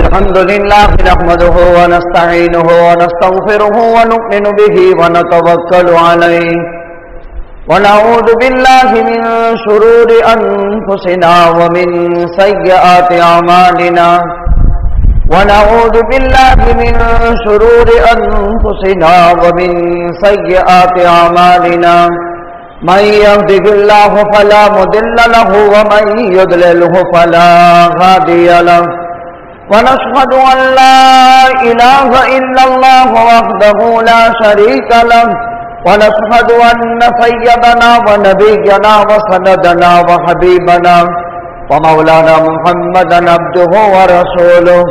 الحمد لله نحمده ونستعينه ونستغفره ونؤمن به ونتوكل عليه ونعوذ بالله من شرور أنفسنا ومن سيئات أعمالنا ونعوذ بالله من شرور أنفسنا ومن سيئات أعمالنا من يهده الله فلا مضل له ومن يضلله فلا هادي له ونشهد أن لا إله إلا الله وحده لا شريك له ونشهد أن سيدنا ونبينا وسندنا وحبيبنا ومولانا محمدا عبده ورسوله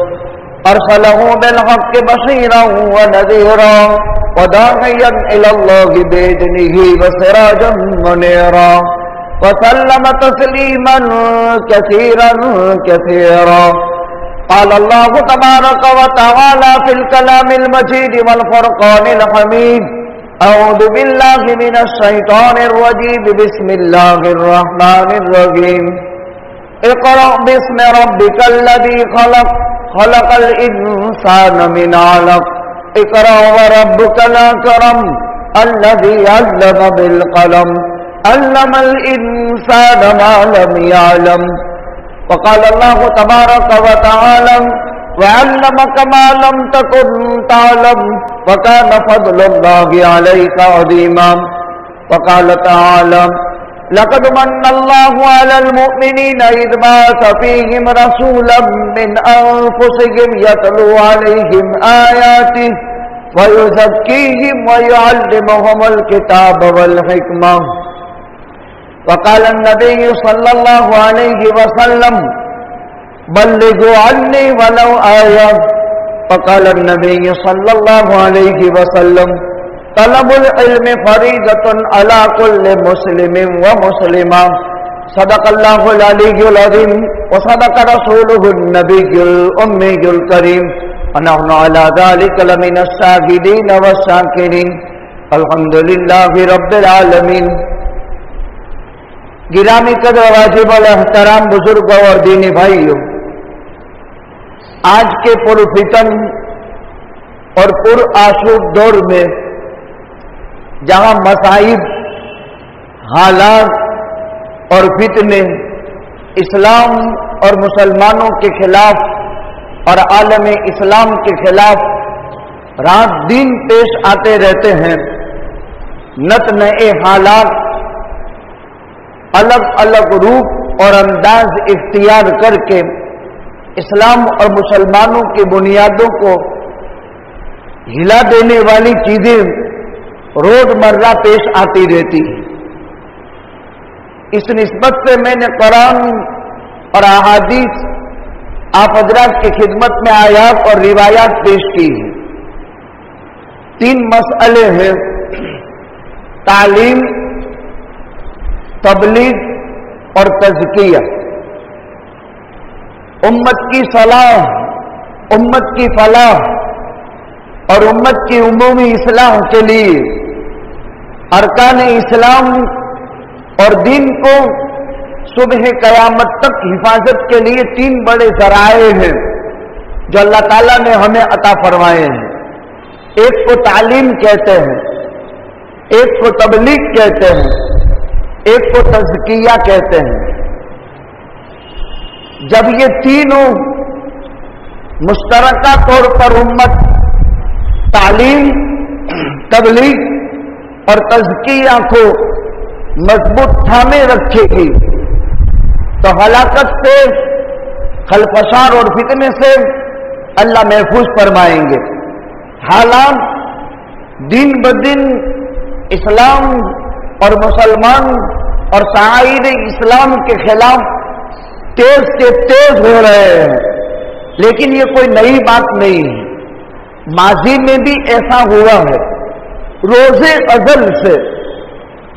أرسله بالحق بشيرا ونذيرا وداعيا إلى الله بإذنه وسراجا منيرا وسلم تسليما كثيرا كثيرا. قال الله تبارك وتعالى في الكلام المجيد والفرقان الحميد: أعوذ بالله من الشيطان الرجيم بسم الله الرحمن الرحيم. اقرأ باسم ربك الذي خلق خلق الإنسان من علق اقرأ وربك الأكرم الذي علم بالقلم علم الإنسان ما لم يعلم. وقال الله تبارك وتعالى: وعلمك ما لم تكن تعلم وكان فضل الله عليك عظيما. وقال تعالى: لقد من الله على المؤمنين إذ بعث فيهم رسولا من أنفسهم يتلو عليهم آياته ويزكيهم ويعلمهم الكتاب والحكمة. وقال النبي صلى الله عليه وسلم: بلغوا عني ولو آية. وقال النبي صلى الله عليه وسلم: طلب العلم فريضة على كل مسلم ومسلمة. صدق الله العلي العظيم وصدق رسوله النبي الأمي الكريم ونحن على ذلك لمن الشاهدين والشاكرين. الحمد لله رب العالمين. گرامی قدر واجب الاحترام بزرگوں اور دینی بھائیوں، آج کے پرفتن اور پرآشوب دور میں جہاں مصائب، حالات اور فتنے اسلام اور مسلمانوں کے خلاف اور عالم اسلام کے خلاف رات دن پیش آتے رہتے ہیں، نت نئے حالات الگ الگ روپ اور انداز اختیار کر کے اسلام اور مسلمانوں کی بنیادوں کو ہلا دینے والی چیزیں روز مرہ پیش آتی رہتی ہیں. اس نسبت سے میں نے قرآن اور احادیث آپ حضرات کی خدمت میں آیات اور روایات پیش کی ہیں. 3 مسئلے ہیں: تعلیم، تبلیغ اور تزکیہ. امت کی صلاح، امت کی فلاح اور امت کی عمومی اصلاح کے لیے ارکان اسلام اور دین کو صبح قیامت تک حفاظت کے لیے 3 بڑے ذرائع ہیں جو اللہ تعالیٰ نے ہمیں عطا فرمائے ہیں. ایک کو تعلیم کہتے ہیں، ایک کو تبلیغ کہتے ہیں، ایک کو تزکیہ کہتے ہیں. جب یہ تینوں مشترکہ طور پر امت تعلیم، تبلیغ اور تزکیہ کو مضبوط تھامے رکھے گی تو ہلاکت سے، خلفشار اور فتنے سے اللہ محفوظ فرمائیں گے. حالات دن بدن اسلام اور مسلمان اور شاعر اسلام کے خلاف تیز سے تیز ہو رہے ہیں، لیکن یہ کوئی نئی بات نہیں ہے. ماضی میں بھی ایسا ہوا ہے. روز ازل سے،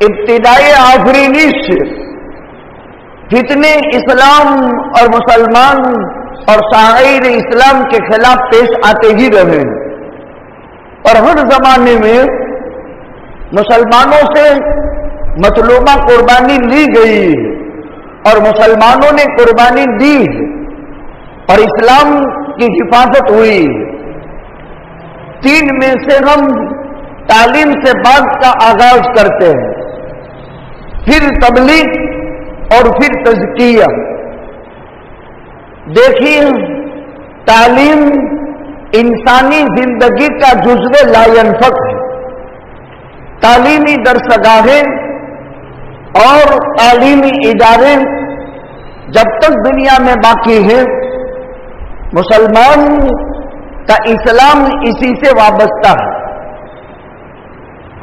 ابتدائی آفرینی سے فتنے اسلام اور مسلمان اور شاعر اسلام کے خلاف پیش آتے ہی رہے ہیں، اور ہر زمانے میں مسلمانوں سے مطلوبہ قربانی لی گئی ہے اور مسلمانوں نے قربانی دی ہے، اور اسلام کی حفاظت ہوئی. 3 میں سے ہم تعلیم سے بعد کا آغاز کرتے ہیں، پھر تبلیغ اور پھر تزکیہ. دیکھیے، تعلیم انسانی زندگی کا جزو لا ينفک ہے. تعلیمی درسگاہیں اور تعلیمی ادارے جب تک دنیا میں باقی ہیں، مسلمان کا اسلام اسی سے وابستہ ہے.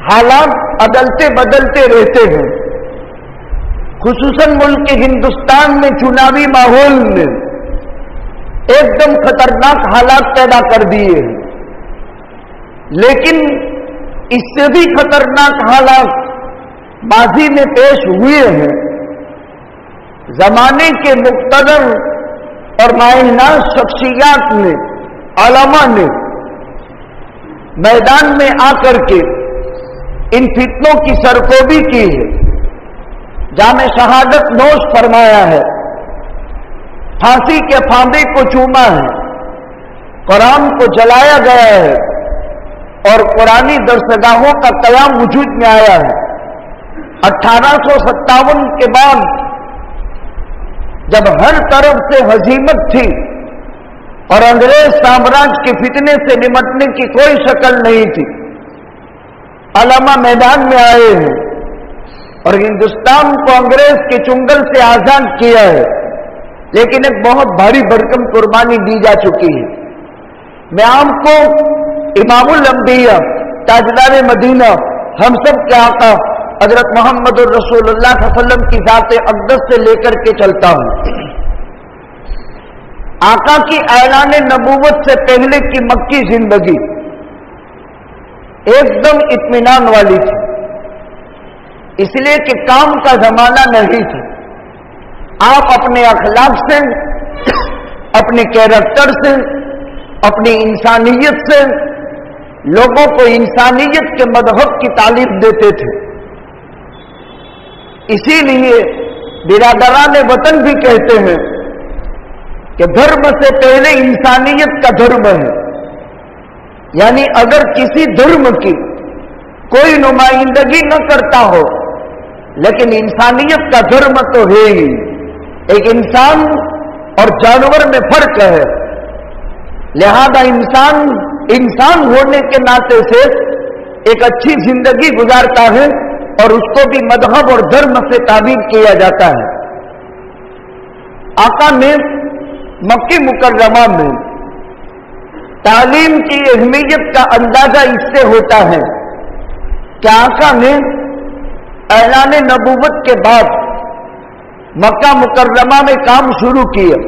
حالات عدلتے بدلتے رہتے ہیں، خصوصاً ملک ہندوستان میں چناوی ماحول میں ایک دم خطرناک حالات پیدا کر دیے ہیں. لیکن اس سے بھی خطرناک حالات ماضی میں پیش ہوئے ہیں. زمانے کے مقتدر اور ماہران شخصیات نے، علماء نے میدان میں آ کر کے ان فتنوں کی سرکوبی کی ہے. جام شہادت نوش فرمایا ہے، پھانسی کے پھاندے کو چوما ہے، قرآن کو جلایا گیا ہے اور قرآنی درسگاہوں کا قیام وجود میں آیا ہے. 1857 کے بعد جب ہر طرف سے ہزیمت تھی اور انگریز سامراج کے فتنے سے نمٹنے کی کوئی شکل نہیں تھی، علماء میدان میں آئے ہیں اور ہندوستان کو انگریز کے چنگل سے آزاد کیا ہے. لیکن ایک بہت بھاری بھرکم قربانی دی جا چکی ہے. میں آپ کو امام الانبیاء تاجدار مدینہ ہم سب کے آقا حضرت محمد الرسول اللہ صلی اللہ علیہ وسلم کی ذات اقدس سے لے کر کے چلتا ہوں. آقا کی اعلان نبوت سے پہلے کی مکی زندگی ایک دم اطمینان والی تھی، اس لیے کہ کام کا زمانہ نہیں تھا. آپ اپنے اخلاق سے، اپنے کیریکٹر سے، اپنی انسانیت سے لوگوں کو انسانیت کے مذہب کی تعلیم دیتے تھے. اسی لیے برادران وطن بھی کہتے ہیں کہ دھرم سے پہلے انسانیت کا دھرم ہے. یعنی اگر کسی دھرم کی کوئی نمائندگی نہ کرتا ہو لیکن انسانیت کا دھرم تو ہے ہی. ایک انسان اور جانور میں فرق ہے، لہذا انسان ہونے کے ناطے سے ایک اچھی زندگی گزارتا ہے اور اس کو بھی مذہب اور دھرم سے تعبیر کیا جاتا ہے. آقا نے مکی مکرمہ میں تعلیم کی اہمیت کا اندازہ اس سے ہوتا ہے کہ آقا نے اعلان نبوت کے بعد مکہ مکرمہ میں کام شروع کیا.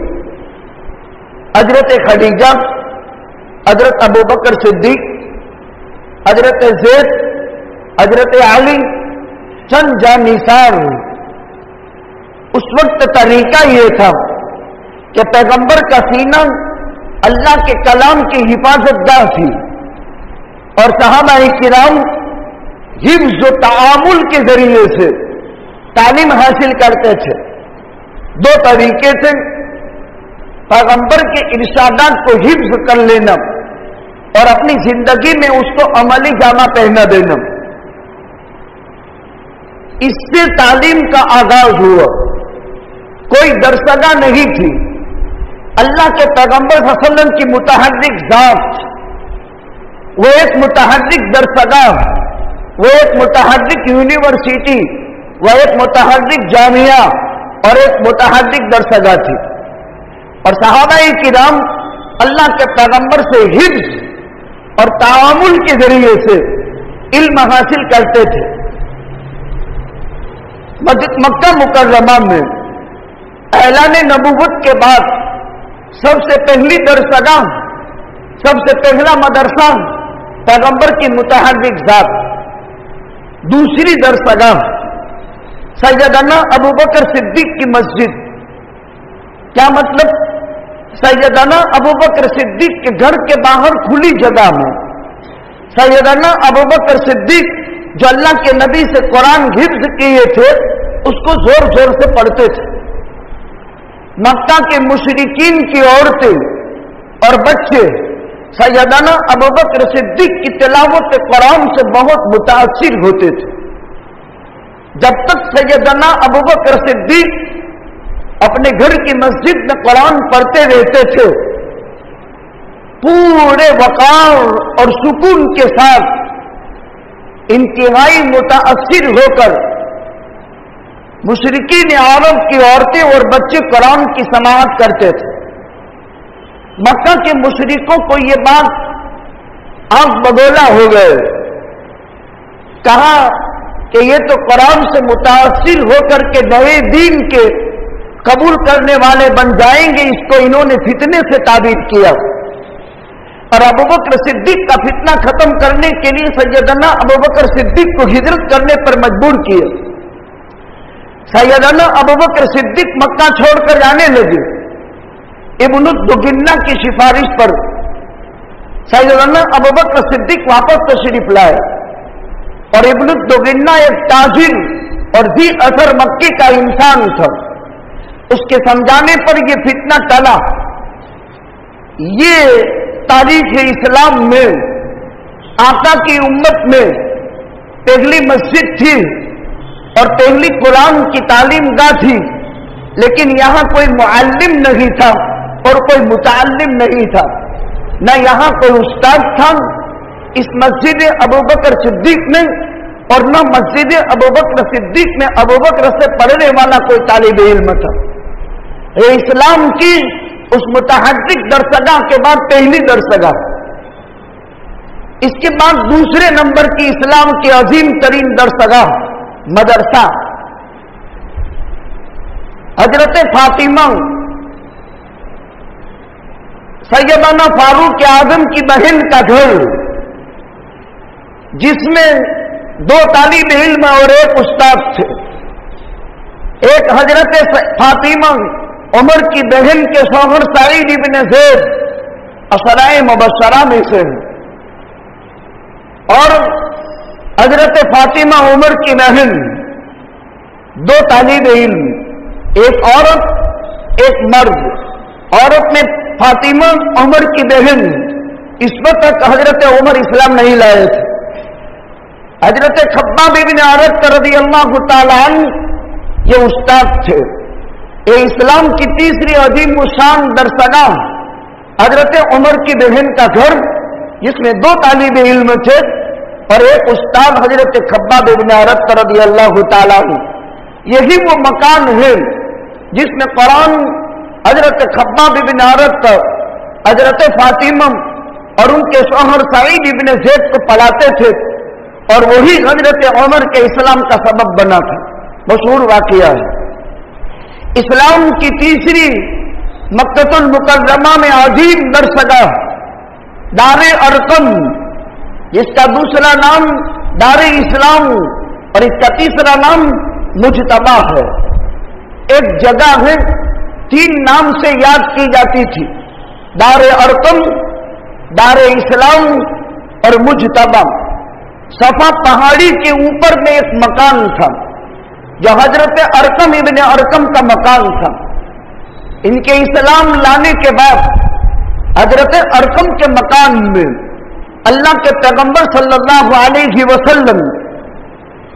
حضرت خدیجہ، حضرت ابوبکر صدیق، حضرت زید، حضرت علی چند جانثار. اس وقت طریقہ یہ تھا کہ پیغمبر کا سینہ اللہ کے کلام کی حفاظت گاہ تھی اور صحابہ کرام حفظ و تعامل کے ذریعے سے تعلیم حاصل کرتے تھے. 2 طریقے تھے، پیغمبر کے ارشادات کو حفظ کر لینا اور اپنی زندگی میں اس کو عملی جامہ پہنا دینا. اس سے تعلیم کا آغاز ہوا. کوئی درسگاہ نہیں تھی. اللہ کے پیغمبر صلی اللہ علیہ وسلم کی متحرک ذات، وہ ایک متحرک درسگاہ، وہ ایک متحرک یونیورسٹی، وہ ایک متحرک جامعہ اور ایک متحرک درسگاہ تھی. اور صحابہ کرام اللہ کے پیغمبر سے حفظ اور تعامل کے ذریعے سے علم حاصل کرتے تھے. مکہ مکرمہ میں اعلان نبوت کے بعد سب سے پہلی درسگاہ، سب سے پہلا مدرسہ پیغمبر کی متحرک ذات. دوسری درسگاہ سیدنا ابوبکر صدیق کی مسجد. کیا مطلب؟ سیدنا ابوبکر صدیق کے گھر کے باہر کھلی جگہ میں سیدنا ابوبکر صدیق جو اللہ کے نبی سے قرآن حفظ کیے تھے اس کو زور زور سے پڑھتے تھے. مکہ کے مشرکین کی عورتیں اور بچے سیدنا ابوبکر صدیق کی تلاوت قرآن سے بہت متاثر ہوتے تھے. جب تک سیدنا ابوبکر صدیق اپنے گھر کی مسجد میں قرآن پڑھتے رہتے تھے، پورے وقار اور سکون کے ساتھ انتہائی متاثر ہو کر مشرکین عرب کی عورتیں اور بچے قرآن کی سماعت کرتے تھے. مکہ کے مشرکوں کو یہ بات آنکھ بگولا ہو گئے. کہا کہ یہ تو قرآن سے متاثر ہو کر کے نئے دین کے قبول کرنے والے بن جائیں گے، اس کو انہوں نے فتنے سے تعبیر کیا. اور ابوبکر صدیق کا فتنہ ختم کرنے کے لیے سیدنا ابوبکر صدیق کو ہجرت کرنے پر مجبور کیا. سیدنا ابوبکر صدیق مکہ چھوڑ کر جانے لگے. ابن الدگنہ کی سفارش پر سیدنا ابوبکر صدیق واپس تشریف لائے، اور ابن الدگنہ ایک تاجر اور ذی اثر مکی کا انسان تھا. اس کے سمجھانے پر یہ فتنہ ٹلا. یہ تاریخ اسلام میں آقا کی امت میں پہلی مسجد تھی اور پہلی قرآن کی تعلیم گاہ تھی، لیکن یہاں کوئی معلم نہیں تھا اور کوئی متعلم نہیں تھا، نہ یہاں کوئی استاد تھا اس مسجد ابوبکر صدیق میں، اور نہ مسجد ابوبکر صدیق میں ابوبکر سے پڑھنے والا کوئی طالب علم تھا. یہ اسلام کی اس متحرک درسگاہ کے بعد پہلی درسگاہ. اس کے بعد دوسرے نمبر کی اسلام کی عظیم ترین درسگاہ مدرسہ حضرت فاطمہ سیدنا فاروق اعظم کی بہن کا گھر، جس میں 2 طالب علم اور 1 استاد تھے. ایک حضرت فاطمہ عمر کی بہن کے شوہر سعید ابن زید عشرۂ مبشرہ میں سے، اور حضرت فاطمہ عمر کی بہن 2 طالب علم، ایک عورت ایک مرد. عورت میں فاطمہ عمر کی بہن، اس وقت تک حضرت عمر اسلام نہیں لائے تھے. حضرت خباب ابن عرط رضی اللہ تعالیٰ عنہ یہ استاد تھے. یہ اسلام کی تیسری عظیم الشان درسگاہ حضرت عمر کی بہن کا گھر، جس میں 2 طالب علم تھے اور 1 استاد حضرت خباب ابن عرط رضی اللہ تعالیٰ عنہ. یہی وہ مکان ہے جس میں قرآن حضرت خباب ابن عرط حضرت فاطمہ اور ان کے شوہر سعید ابن زید کو پڑھاتے تھے، اور وہی حضرت عمر کے اسلام کا سبب بنا تھا. مشہور واقعہ ہے. اسلام کی تیسری مکہ المکرمہ میں عظیم درسگاہ دار ارقم، جس کا دوسرا نام دار اسلام اور اس کا تیسرا نام مجتبہ ہے. ایک جگہ ہے 3 نام سے یاد کی جاتی تھی، دار ارقم، دار اسلام اور مجتبہ. صفا پہاڑی کے اوپر میں ایک مکان تھا جو حضرت ارقم ابن ارقم کا مکان تھا. ان کے اسلام لانے کے بعد حضرت ارقم کے مکان میں اللہ کے پیغمبر صلی اللہ علیہ وسلم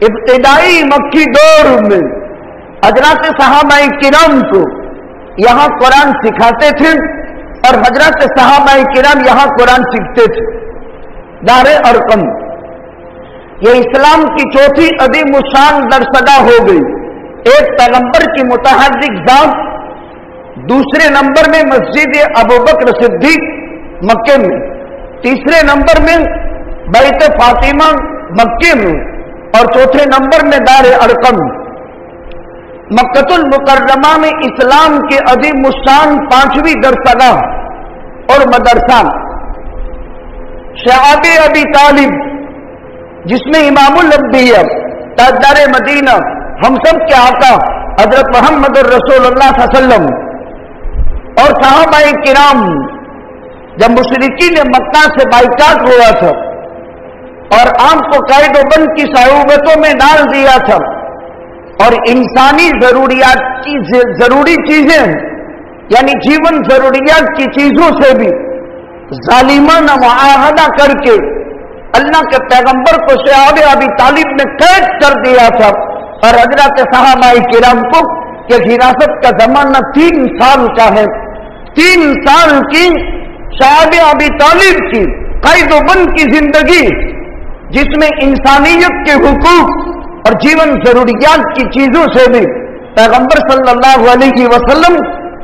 ابتدائی مکی دور میں حضرات صحابہ کرام کو یہاں قرآن سکھاتے تھے، اور حضرات صحابہ کرام یہاں قرآن سیکھتے تھے. دار ارقم یہ اسلام کی چوتھی عظیم الشان درسگاہ ہو گئی. ایک پیغمبر کی متحرک ذات، دوسرے نمبر میں مسجد ابوبکر صدیق مکے میں، تیسرے نمبر میں بیت فاطمہ مکے میں، اور چوتھے نمبر میں دار ارقم. مکہ المکرمہ میں اسلام کے عظیم الشان 5ویں درسگاہ اور مدرسہ شعب ابی طالب، جس میں امام الانبیاء تاجدار مدینہ ہم سب کے آقا حضرت محمد الرسول اللہ صلی اللہ علیہ وسلم اور صحابہ کرام، جب مشرکین مکہ سے بائیکاٹ ہوا تھا اور آپ کو قید و بند کی صعوبتوں میں ڈال دیا تھا، اور انسانی ضروریات کی ضروری چیزیں یعنی جیون ضروریات کی چیزوں سے بھی ظالمانہ معاہدہ کر کے اللہ کے پیغمبر کو صحابہ ابی طالب نے قید کر دیا تھا، اور حضرات صحابہ کرام کو کہ حراست کا زمانہ 3 سال کا ہے، 3 سال کی صحابہ ابی طالب کی قید و بند کی زندگی، جس میں انسانیت کے حقوق اور جیون ضروریات کی چیزوں سے بھی پیغمبر صلی اللہ علیہ وسلم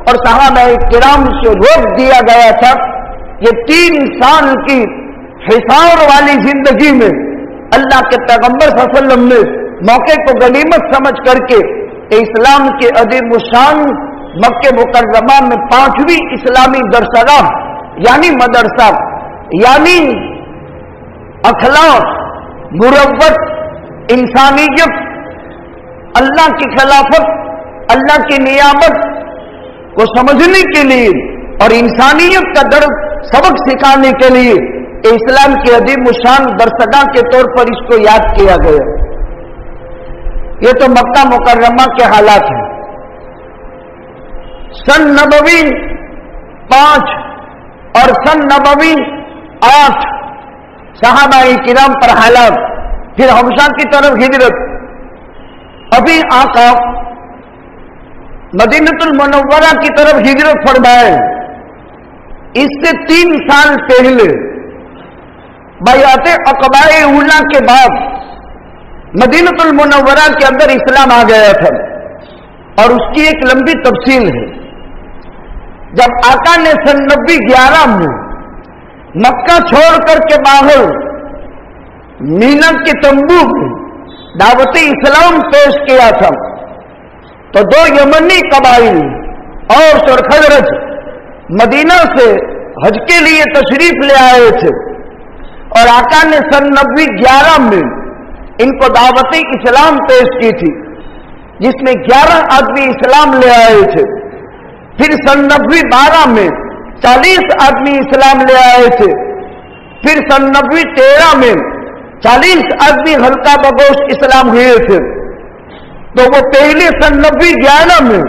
اور صحابہ کرام سے روک دیا گیا تھا۔ یہ 3 سال کی حصار والی زندگی میں اللہ کے پیغمبر صلی اللہ علیہ وسلم نے موقع کو غنیمت سمجھ کر کے اسلام کے عظیم الشان مکہ مکرمہ میں 5ویں اسلامی درسگاہ یعنی مدرسہ، یعنی اخلاق، مروت، انسانیت، اللہ کی خلافت، اللہ کی نیابت کو سمجھنے کے لیے اور انسانیت کا درس سبق سکھانے کے لیے اسلام کے عظیم الشان درسگاہ کے طور پر اس کو یاد کیا گیا۔ یہ تو مکہ مکرمہ کے حالات ہیں۔ سن نبوی 5 اور سن نبوی 8 صحابہ کرام پر حالات، پھر حبشہ کی طرف ہجرت۔ ابھی آقا مدینہ المنورہ کی طرف ہجرت فرمائے، اس سے 3 سال پہلے بیعت عقبہ اولیٰ کے بعد مدینہ المنورہ کے اندر اسلام آ گیا تھا، اور اس کی ایک لمبی تفصیل ہے۔ جب آقا نے سن 11 میں مکہ چھوڑ کر کے باہر مینا کے تنبو میں دعوت اسلام پیش کیا تھا، تو 2 یمنی قبائل اوس اور خزرج مدینہ سے حج کے لیے تشریف لے آئے تھے، اور آقا نے سن 11 میں ان کو دعوت اسلام پیش کی تھی، جس میں 11 آدمی اسلام لے آئے تھے۔ پھر سن 12 میں 40 آدمی اسلام لے آئے تھے۔ پھر سن 13 میں 40 آدمی ہلکا بگوش اسلام ہوئے تھے۔ تو وہ پہلے سن 11 میں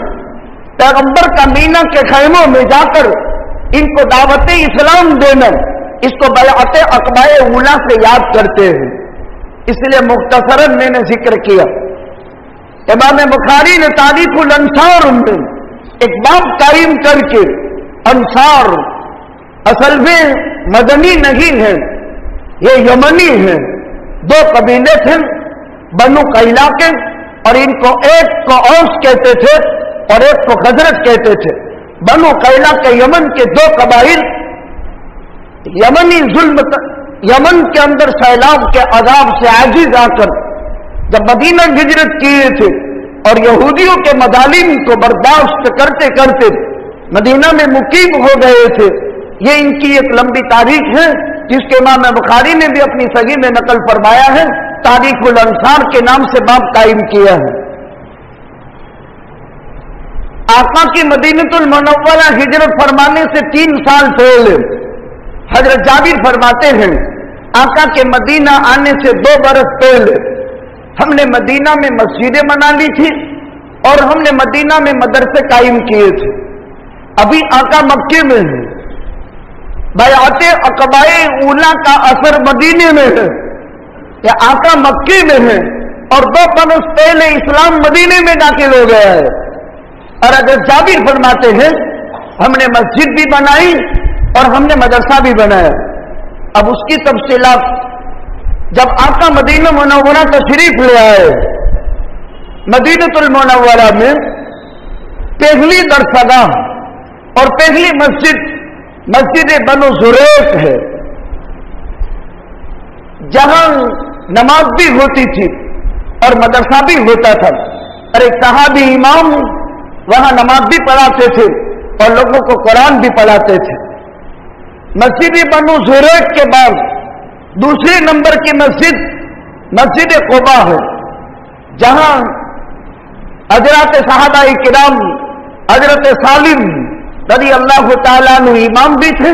پیغمبر کا مینا کے خیموں میں جا کر ان کو دعوت اسلام دینا، اس کو بیعت عقبہ اولیٰ سے یاد کرتے ہیں۔ اس لیے مختصراً میں نے ذکر کیا۔ امام بخاری نے تاریخ الانصار میں ایک باب قائم کر کے، انصار اصل میں مدنی نہیں ہیں، یہ یمنی ہیں، 2 قبیلے تھے بنو قیلا کے، اور ان کو ایک کو اوس کہتے تھے اور ایک کو خزرج کہتے تھے۔ بنو قیلا کے یمن کے 2 قبائل یمنی ظلم، یمن کے اندر سیلاب کے عذاب سے عاجز آ کر جب مدینہ ہجرت کیے تھے اور یہودیوں کے مظالم کو برداشت کرتے کرتے مدینہ میں مقیم ہو گئے تھے۔ یہ ان کی ایک لمبی تاریخ ہے، جس کے امام بخاری نے بھی اپنی صحیح میں نقل فرمایا ہے، تاریخ الانصار کے نام سے باب قائم کیا ہے۔ آقا کی مدینہ المنورہ ہجرت فرمانے سے 3 سال پہلے حضرت جابر فرماتے ہیں، آقا کے مدینہ آنے سے 2 برس پہلے ہم نے مدینہ میں مسجدیں بنا لی تھی اور ہم نے مدینہ میں مدرسے قائم کیے تھے۔ ابھی آقا مکے میں ہیں، بیعت عقبہ اولیٰ کا اثر مدینے میں ہے، یا آقا مکے میں ہے اور 2 برس پہلے اسلام مدینے میں داخل ہو گیا ہے۔ اور اگر جابر فرماتے ہیں ہم نے مسجد بھی بنائی اور ہم نے مدرسہ بھی بنایا۔ اب اس کی تفصیلات، جب آقا مدینہ منورہ تشریف لے آئے، مدینہ المنورہ میں پہلی درسگاہ اور پہلی مسجد مسجد بنو زریق ہے، جہاں نماز بھی ہوتی تھی اور مدرسہ بھی ہوتا تھا، اور ایک صحابی امام وہاں نماز بھی پڑھاتے تھے اور لوگوں کو قرآن بھی پڑھاتے تھے۔ مسجد بنو زریق کے بعد دوسرے نمبر کی مسجد مسجد قباء ہے، جہاں حضرات صحابہ کرام حضرت سالم رضی اللہ تعالیٰ عنہ امام بھی تھے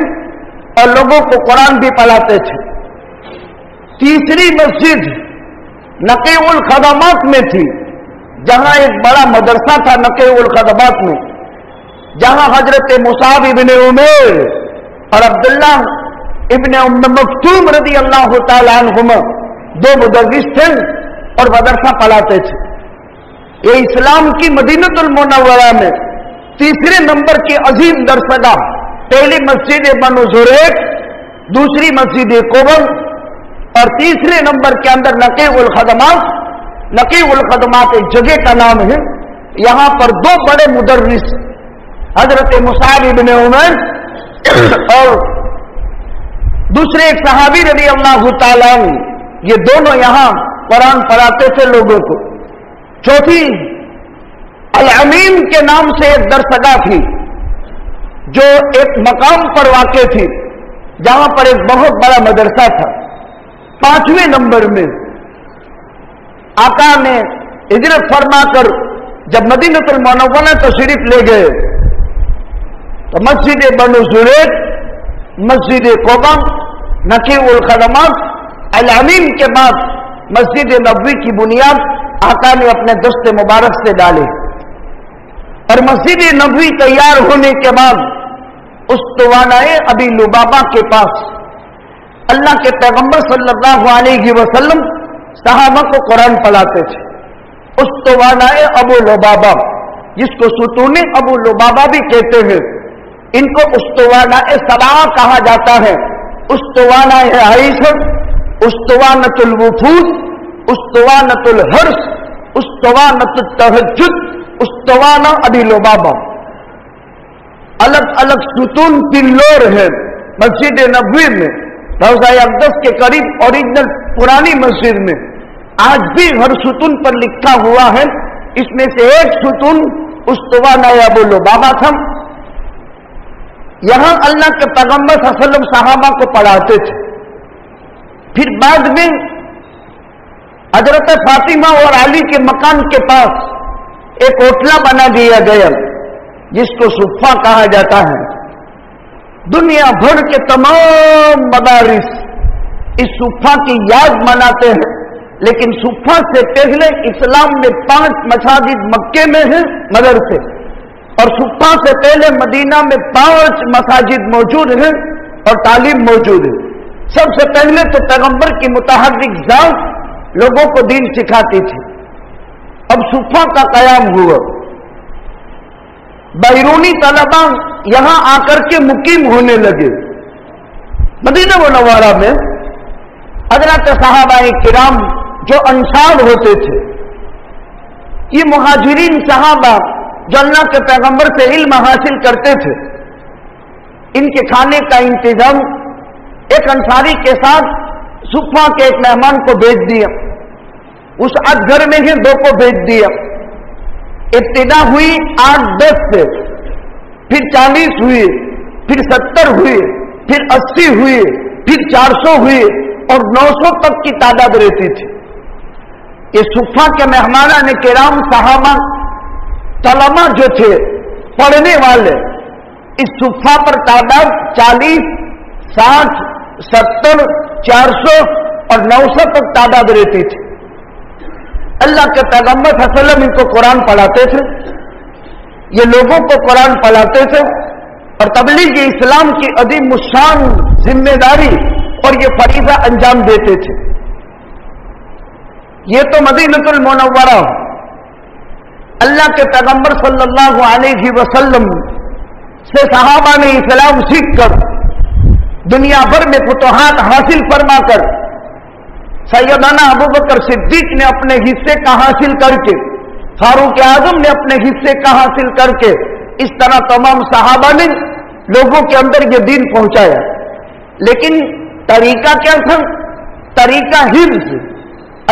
اور لوگوں کو قرآن بھی پڑھاتے تھے۔ تیسری مسجد نقیع الخدمات میں تھی، جہاں ایک بڑا مدرسہ تھا نقیع الخدمات میں، جہاں حضرت مصعب بن عمیر اور عبداللہ ابن ام مکتوم رضی اللہ تعالیٰ عنہما 2 مدرس تھے اور مدرسہ پڑھاتے تھے. یہ اسلام کی مدینۃ المنورہ میں 3 نمبر کی عظیم درسگاہ، پہلی مسجد بنو زریق، دوسری مسجد قباء اور تیسرے نمبر کے اندر نقیع الخدمات. نقیع الخدمات ایک جگہ کا نام ہے. یہاں پر 2 بڑے مدرس حضرت مصعب ابن عمیر اور دوسرے ایک صحابی رضی اللہ تعالیٰ عنہ، یہ دونوں یہاں قرآن پڑھاتے تھے لوگوں کو. چوتھی الامین کے نام سے ایک درسگاہ تھی جو ایک مقام پر واقع تھی، جہاں پر ایک بہت بڑا مدرسہ تھا. 5ویں نمبر میں آقا نے ہجرت فرما کر جب مدینۃ المنورہ تشریف لے گئے تو مسجد بنو زریق، مسجد قباء، نقیع الخدمات، الامین کے بعد مسجد نبوی کی بنیاد آقا نے اپنے دست مبارک سے ڈالے. اور مسجد نبوی تیار ہونے کے بعد استوانہ ابی لبابہ کے پاس اللہ کے پیغمبر صلی اللہ علیہ وسلم صحابہ کو قرآن پڑھاتے تھے. استوانہ ابو لبابہ، جس کو ستون ابو لبابہ بھی کہتے ہیں، ان کو استوانہ سبا کہا جاتا ہے. استوانہ عائشہ، استوانۃ الوفود، استوانۃ الحرس، استوانۃ التہجد، استوانہ ابی لبابہ. الگ الگ ستون پلور ہیں مسجد نبوی میں، روضہ اقدس کے قریب اوریجنل پرانی مسجد میں. آج بھی ہر ستون پر لکھا ہوا ہے. اس میں سے ایک ستون استوانہ ابو لبابہ تھا. یہاں اللہ کے پیغمبر صلی اللہ علیہ وسلم صحابہ کو پڑھاتے تھے. پھر بعد میں حضرت فاطمہ اور علی کے مکان کے پاس ایک ہوٹلا بنا دیا گیا جس کو صفہ کہا جاتا ہے. دنیا بھر کے تمام مدارس اس صفہ کی یاد مناتے ہیں، لیکن صفہ سے پہلے اسلام میں 5 مساجد مکے میں ہیں مدرسے، اور صفہ سے پہلے مدینہ میں 5 مساجد موجود ہیں اور تعلیم موجود ہے. سب سے پہلے تو پیغمبر کی متحرک ذات لوگوں کو دین سکھاتی تھی. اب صفہ کا قیام ہوا، بیرونی طلباء یہاں آ کر کے مقیم ہونے لگے. مدینہ منورہ میں حضرات صحابہ کرام جو انصار ہوتے تھے، یہ مہاجرین صحابہ جو اللہ کے پیغمبر سے علم حاصل کرتے تھے، ان کے کھانے کا انتظام ایک انصاری کے ساتھ صفہ کے ایک مہمان کو بھیج دیا. اس 8 گھر میں ہی 2 کو بھیج دیا. ابتدا ہوئی 8-10 سے، پھر 40 ہوئے، پھر 70 ہوئے، پھر 80 ہوئے، پھر 400 ہوئے اور 900 تک کی تعداد رہتی تھی. یہ صفہ کے مہمانان کرام صحابہ طلباء جو تھے پڑھنے والے، اس صفہ پر تعداد 40، 60، 70، 400 اور 900 تک تعداد رہتی تھی. اللہ کے پیغمبر صلی اللہ علیہ وسلم ان کو قرآن پڑھاتے تھے، یہ لوگوں کو قرآن پڑھاتے تھے اور تبلیغ اسلام کی عظیم الشان ذمہ داری اور یہ فریضہ انجام دیتے تھے. یہ تو مدینۃ المنورہ اللہ کے پیغمبر صلی اللہ علیہ وسلم سے صحابہ نے اسلام سیکھ کر دنیا بھر میں فتوحات حاصل فرما کر سیدنا ابوبکر صدیق نے اپنے حصے کا حاصل کر کے، فاروق اعظم نے اپنے حصے کا حاصل کر کے، اس طرح تمام صحابہ نے لوگوں کے اندر یہ دین پہنچایا. لیکن طریقہ کیا تھا؟ طریقہ حفظ.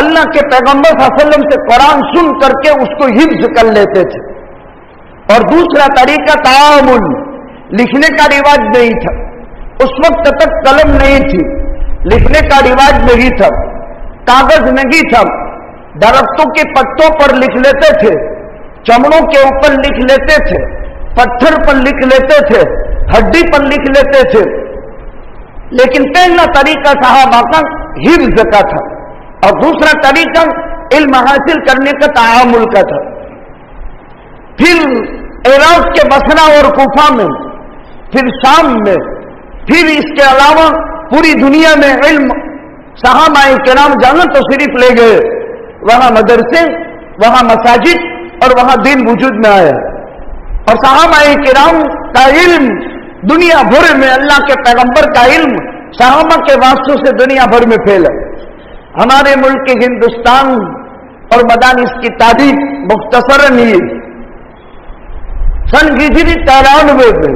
اللہ کے پیغمبر صلی اللہ علیہ وسلم سے قرآن سن کر کے اس کو حفظ کر لیتے تھے. اور دوسرا طریقہ تعامل. لکھنے کا رواج نہیں تھا، اس وقت تک قلم نہیں تھی، لکھنے کا رواج نہیں تھا، کاغذ نہیں تھا. درختوں کے پتوں پر لکھ لیتے تھے، چمڑوں کے اوپر لکھ لیتے تھے، پتھر پر لکھ لیتے تھے، ہڈی پر لکھ لیتے تھے. لیکن پہلا طریقہ صحابہ کا حفظ کا تھا اور دوسرا طریقہ علم حاصل کرنے کا تعامل کا تھا. پھر عراق کے بصرہ اور کوفہ میں، پھر شام میں، پھر اس کے علاوہ پوری دنیا میں علم صحابہ کرام جہاں تشریف لے گئے، وہاں مدرسے، وہاں مساجد اور وہاں دین وجود میں آیا، اور صحابہ کرام کا علم دنیا بھر میں، اللہ کے پیغمبر کا علم صحابہ کے واسطوں سے دنیا بھر میں پھیلا۔ ہمارے ملک ہندوستان اور مدارس کی تاریخ مختصراً یہ سن ہجری 93 میں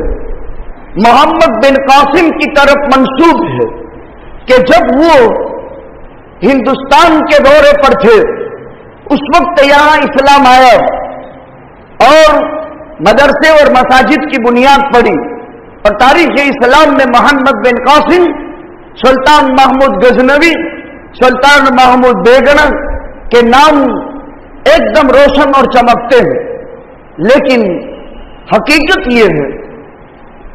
محمد بن قاسم کی طرف منسوب ہے کہ جب وہ ہندوستان کے دورے پر تھے اس وقت یہاں اسلام آیا اور مدرسے اور مساجد کی بنیاد پڑی، اور تاریخ اسلام میں محمد بن قاسم، سلطان محمود غزنوی، سلطان محمود بیگم کے نام ایک دم روشن اور چمکتے ہیں، لیکن حقیقت یہ ہے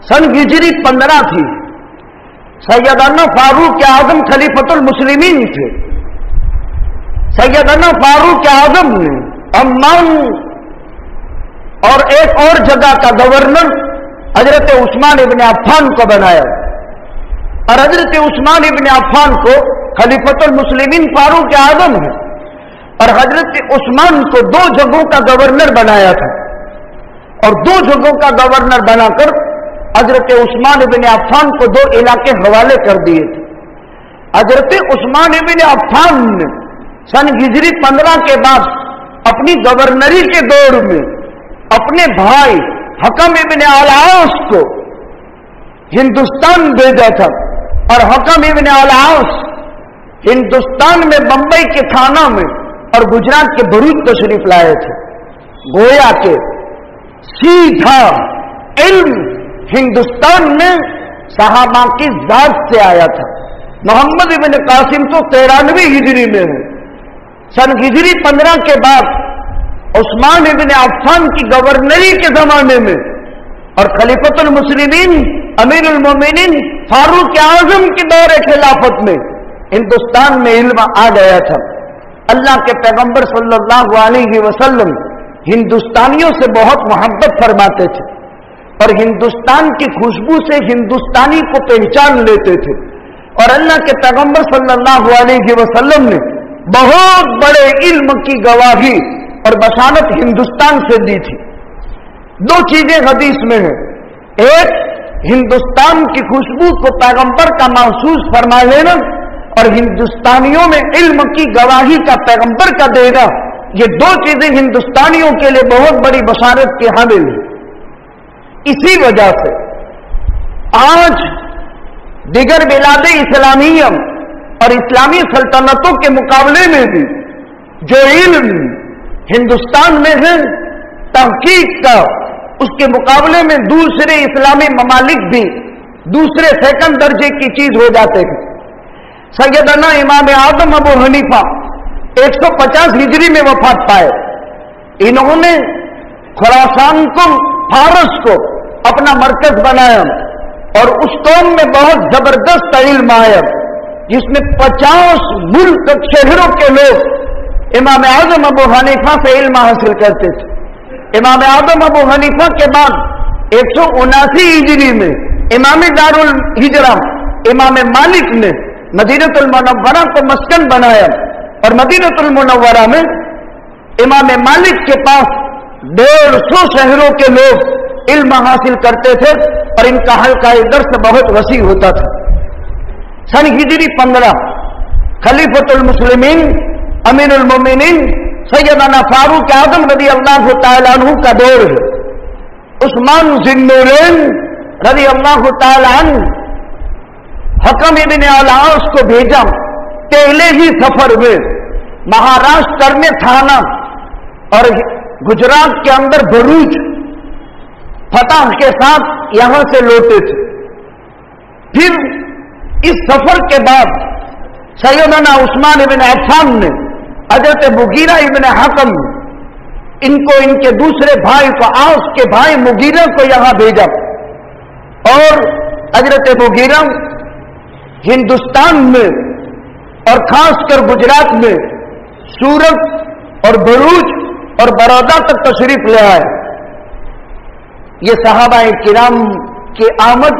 سن ہجری 15 تھی، سیدنا فاروق اعظم خلیفۃ المسلمین تھے۔ سیدنا فاروق اعظم نے عمان اور ایک اور جگہ کا گورنر حضرت عثمان ابن عفان کو بنایا، اور حضرت عثمان ابن عفان کو خلیفۃ المسلمین فاروق اعظم ہے، اور حضرت عثمان کو 2 جگہوں کا گورنر بنایا تھا، اور 2 جگہوں کا گورنر بنا کر حضرت عثمان ابن عفان کو 2 علاقے حوالے کر دیے تھے۔ حضرت عثمان ابن عفان نے سن ہجری 15 کے بعد اپنی گورنری کے دور میں اپنے بھائی حکم ابن العاص کو ہندوستان بھیجا تھا، اور حکم ابن العاص ہندوستان میں بمبئی کے تھانہ میں اور گجرات کے بھروچ تشریف لائے تھے۔ گویا کہ سیدھا علم ہندوستان میں صحابہ کی ذات سے آیا تھا۔ محمد ابن قاسم تو 93 ہجری میں ہے، سن ہجری 15 کے بعد عثمان ابن عفان کی گورنری کے زمانے میں اور خلیفۃ المسلمین امیر المومنین فاروق اعظم کی دور خلافت میں ہندوستان میں علم آ گیا تھا۔ اللہ کے پیغمبر صلی اللہ علیہ وسلم ہندوستانیوں سے بہت محبت فرماتے تھے، اور ہندوستان کی خوشبو سے ہندوستانی کو پہچان لیتے تھے، اور اللہ کے پیغمبر صلی اللہ علیہ وسلم نے بہت بڑے علم کی گواہی اور بشارت ہندوستان سے دی تھی۔ 2 چیزیں حدیث میں ہیں، ایک ہندوستان کی خوشبو کو پیغمبر کا محسوس فرما لینا، اور ہندوستانیوں میں علم کی گواہی کا پیغمبر کا دینا، یہ 2 چیزیں ہندوستانیوں کے لیے بہت بڑی بشارت کی حامل ہیں۔ اسی وجہ سے آج دیگر بلاد اسلامیہ اور اسلامی سلطنتوں کے مقابلے میں بھی جو علم ہندوستان میں ہے تحقیق کا، اس کے مقابلے میں دوسرے اسلامی ممالک بھی دوسرے سیکنڈ درجے کی چیز ہو جاتے ہیں۔ سیدنا امام اعظم ابو حنیفہ 150 ہجری میں وفات پائے۔ انہوں نے خراسان کو، فارس کو اپنا مرکز بنایا، اور اس قوم میں بہت زبردست علم آیا، جس میں 50 ملک شہروں کے لوگ امام اعظم ابو حنیفہ سے علم حاصل کرتے تھے۔ امام اعظم ابو حنیفہ کے بعد 179 ہجری میں امام دار الہجرہ امام مالک نے مدینۃ المنورہ کو مسکن بنایا، اور مدینۃ المنورہ میں امام مالک کے پاس 150 شہروں کے لوگ علم حاصل کرتے تھے، اور ان کا حلقہ درس بہت وسیع ہوتا تھا۔ سن ہجری 15 خلیفۃ المسلمین امیر المومنین سیدنا فاروق اعظم رضی اللہ تعالیٰ عنہ کا دور ہے۔ عثمان ذی النورین رضی اللہ تعالیٰ عنہ حکم ابن العاص کو بھیجا، پہلے ہی سفر میں مہاراشٹر میں تھانہ اور گجرات کے اندر بھروچ فتح کے ساتھ یہاں سے لوٹے تھے۔ پھر اس سفر کے بعد سیدنا عثمان ابن عفان نے حضرت مغیرہ ابن حکم ان کو، ان کے دوسرے بھائی کو، آس کے بھائی مغیرہ کو یہاں بھیجا، اور حضرت مغیرہ ہندوستان میں اور خاص کر گجرات میں سورت اور بھروچ اور بڑودہ تک تشریف لے آئے۔ یہ صحابہ کرام کی آمد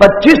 25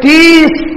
30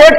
1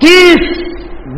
30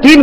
3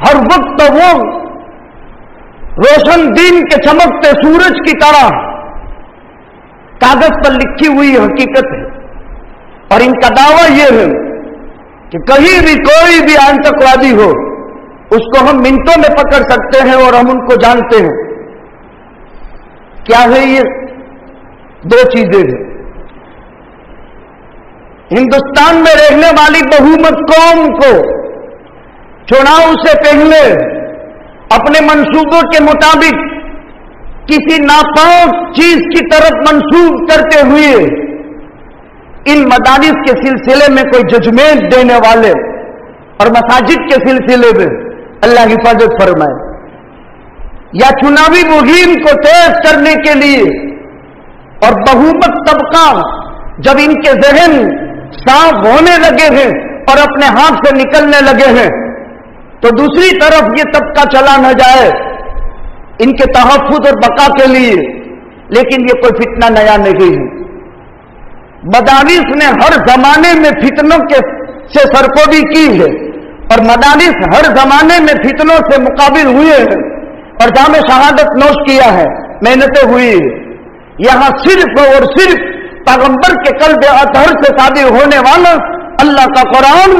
ہر وقت وہ روشن دین کے چمکتے سورج کی طرح کاغذ پر لکھی ہوئی حقیقت ہے، اور ان کا دعویٰ یہ ہے کہ کہیں بھی کوئی بھی آتنکوادی ہو اس کو ہم منٹوں میں پکڑ سکتے ہیں اور ہم ان کو جانتے ہیں۔ کیا ہے یہ؟ دو چیزیں ہیں۔ ہندوستان میں رہنے والی بہومت قوم کو چناؤ سے پہلے اپنے منصوبوں کے مطابق کسی ناپاک چیز کی طرف منسوب کرتے ہوئے ان مدارس کے سلسلے میں کوئی ججمنٹ دینے والے اور مساجد کے سلسلے میں اللہ حفاظت فرمائے، یا چناوی مہم کو تیز کرنے کے لیے، اور بہومت طبقہ جب ان کے ذہن صاف ہونے لگے ہیں اور اپنے ہاتھ سے نکلنے لگے ہیں تو دوسری طرف یہ طبقہ چلا نہ جائے ان کے تحفظ اور بقا کے لیے۔ لیکن یہ کوئی فتنہ نیا نہیں ہے، مدارس نے ہر زمانے میں فتنوں سے سرکوبی کی ہے، اور مدارس ہر زمانے میں فتنوں سے مقابل ہوئے ہیں اور جام شہادت نوش کیا ہے، محنتیں ہوئی ہے۔ یہاں صرف اور صرف پیغمبر کے قلب اطہر سے صادر ہونے والا اللہ کا قرآن،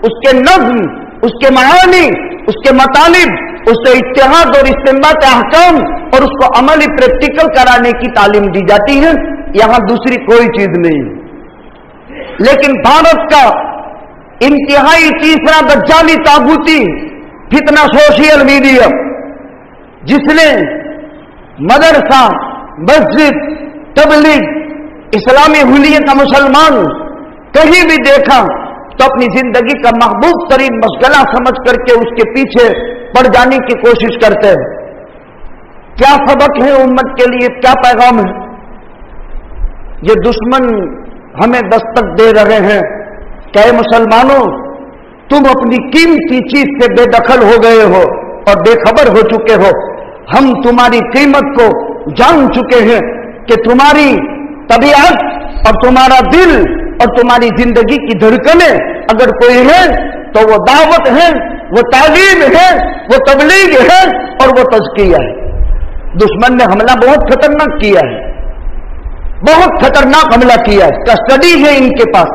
اس کے نظم، اس کے معانی، اس کے مطالب، اس سے اتحاد اور استنباط احکام اور اس کو عملی پریکٹیکل کرانے کی تعلیم دی جاتی ہے، یہاں دوسری کوئی چیز نہیں۔ لیکن بھارت کا انتہائی تیسرا دجالی طاغوتی فتنہ سوشل میڈیا، جس نے مدرسہ، مسجد، تبلیغ، اسلامی حلیے کا مسلمان کہیں بھی دیکھا تو اپنی زندگی کا محبوب ترین مشغلہ سمجھ کر کے اس کے پیچھے پڑ جانے کی کوشش کرتے ہیں۔ کیا سبق ہے امت کے لیے؟ کیا پیغام ہے؟ یہ دشمن ہمیں دستک دے رہے ہیں کہ اے مسلمانوں، تم اپنی قیمتی چیز سے بے دخل ہو گئے ہو اور بے خبر ہو چکے ہو۔ ہم تمہاری قیمت کو جان چکے ہیں کہ تمہاری طبیعت اور تمہارا دل اور تمہاری زندگی کی دھڑکنیں اگر کوئی ہے تو وہ دعوت ہے، وہ تعلیم ہے، وہ تبلیغ ہے اور وہ تزکیہ ہے۔ دشمن نے حملہ بہت خطرناک کیا ہے، بہت خطرناک حملہ کیا ہے، کسٹڈی ہے ان کے پاس،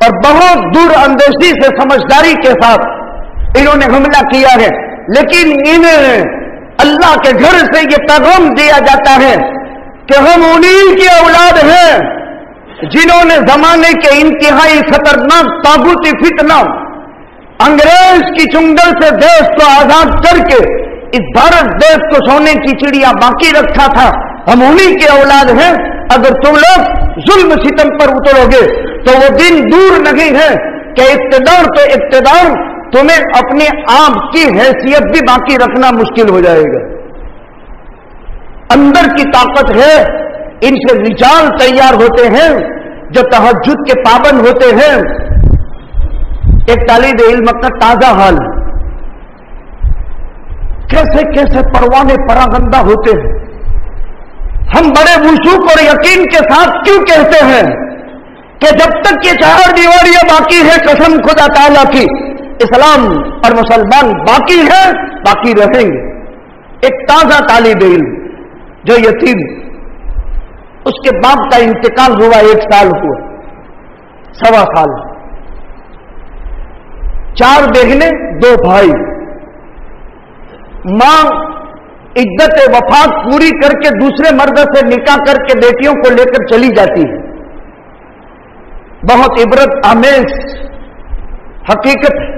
اور بہت دور اندیشی سے سمجھداری کے ساتھ انہوں نے حملہ کیا ہے۔ لیکن انہیں اللہ کے گھر سے یہ پیغام دیا جاتا ہے کہ ہم انہی کی اولاد ہیں جنہوں نے زمانے کے انتہائی خطرناک طاغوتی فتنہ انگریز کی چنگل سے دیش کو آزاد کر کے اس بھارت دیش کو سونے کی چڑیا باقی رکھا تھا۔ ہم انہی کی اولاد ہیں۔ اگر تم لوگ ظلم ستم پر اترو گے تو وہ دن دور نہیں ہے کہ اقتدار تو اقتدار تمہیں اپنے آپ کی حیثیت بھی باقی رکھنا مشکل ہو جائے گا۔ اندر کی طاقت ہے، ان سے رجال تیار ہوتے ہیں جو تہجد کے پابند ہوتے ہیں۔ ایک طالب علم کا تازہ حال، کیسے کیسے پروانے پراگندہ ہوتے ہیں۔ ہم بڑے وثوق اور یقین کے ساتھ کیوں کہتے ہیں کہ جب تک یہ چار دیواریاں باقی ہے، قسم خدا تعالیٰ کی، اسلام اور مسلمان باقی ہے، باقی رہیں گے۔ ایک تازہ طالب علم جو یتیم، اس کے باپ کا انتقال ہوا، 1 سال ہوا، 1.25 سال، 4 بہنیں 2 بھائی۔ ماں عدت وفات پوری کر کے دوسرے مرد سے نکاح کر کے بیٹیوں کو لے کر چلی جاتی ہے۔ بہت عبرت آمیز حقیقت ہے۔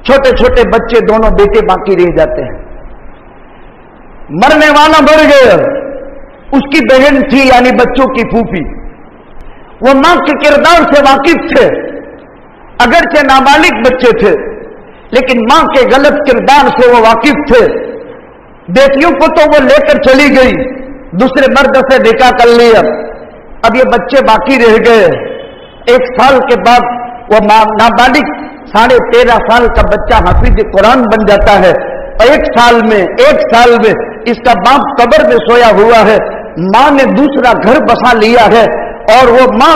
چھوٹے چھوٹے بچے، دونوں بیٹے باقی رہ جاتے ہیں۔ مرنے والا مر گیا، اس کی بہن تھی یعنی بچوں کی پھوپھی، وہ ماں کے کردار سے واقف تھے، اگرچہ نابالغ بچے تھے لیکن ماں کے غلط کردار سے وہ واقف تھے۔ بیٹیوں کو تو وہ لے کر چلی گئی، دوسرے مرد سے نکاح کر لیا، اب یہ بچے باقی رہ گئے۔ 1 سال کے بعد وہ نابالغ 13.5 سال کا بچہ حافظ قرآن بن جاتا ہے، اور 1 سال میں اس کا باپ قبر میں سویا ہوا ہے، ماں نے دوسرا گھر بسا لیا ہے، اور وہ ماں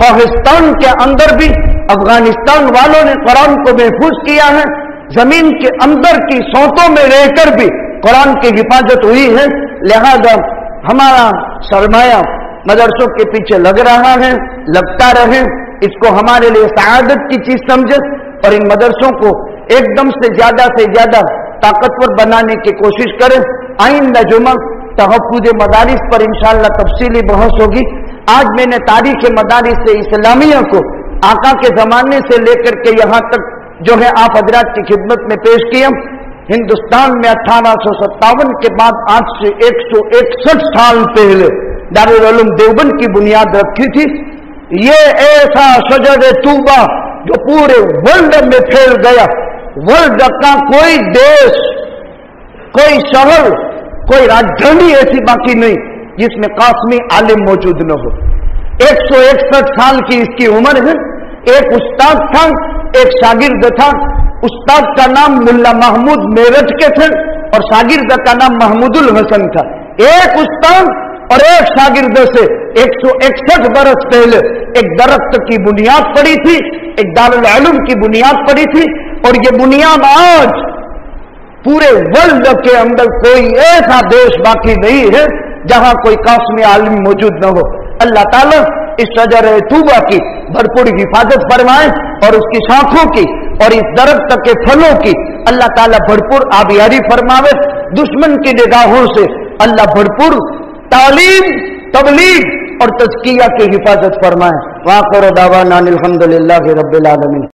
پاکستان کے اندر بھی افغانستان والوں نے قرآن کو محفوظ کیا ہے، زمین کے اندر کی سوتوں میں رہ کر بھی قرآن کی حفاظت ہوئی ہے۔ لہذا ہمارا سرمایہ مدرسوں کے پیچھے لگ رہا ہے، لگتا رہے، اس کو ہمارے لیے سعادت کی چیز سمجھے اور ان مدرسوں کو ایک دم سے زیادہ طاقتور بنانے کی کوشش کریں۔ آئندہ جمعہ تحفظ مدارس پر انشاءاللہ تفصیلی بحث ہوگی۔ آج میں نے تاریخ مدارس اسلامیہ کو آقا کے زمانے سے لے کر کے یہاں تک جو ہے آپ حضرات کی خدمت میں پیش کیا۔ ہندوستان میں 1857 کے بعد آج سے 161 سال پہلے دارالعلوم دیوبند کی بنیاد رکھی تھی۔ یہ ایسا شجر طوبہ جو پورے ورلڈ میں پھیل گیا، ورلڈ کا کوئی دیش، کوئی شہر، کوئی راجدھانی ایسی باقی نہیں جس میں قاسمی عالم موجود نہ ہو۔ 161 سال کی اس کی عمر ہے۔ ایک استاد تھا، ایک شاگرد تھا۔ استاد کا نام ملا محمود میرٹھ کے تھے اور شاگرد کا نام محمود الحسن تھا۔ ایک استاد اور ایک شاگرد سے 161 برس پہلے ایک درخت کی بنیاد پڑی تھی، ایک دارالعلوم کی بنیاد پڑی تھی، اور یہ بنیاد آج پورے ورلڈ کے اندر کوئی ایسا دیش باقی نہیں ہے جہاں کوئی قاسمی عالم موجود نہ ہو۔ اللہ تعالیٰ اس شجر طوبہ کی بھرپور حفاظت فرمائے اور اس کی شاخوں کی اور اس درخت کے پھلوں کی اللہ تعالیٰ بھرپور آبیاری فرماوے۔ دشمن کی نگاہوں سے اللہ بھرپور تعلیم، تبلیغ اور تزکیہ کی حفاظت فرمائے۔ وآخر دعوانا الحمدللہ رب العالمین۔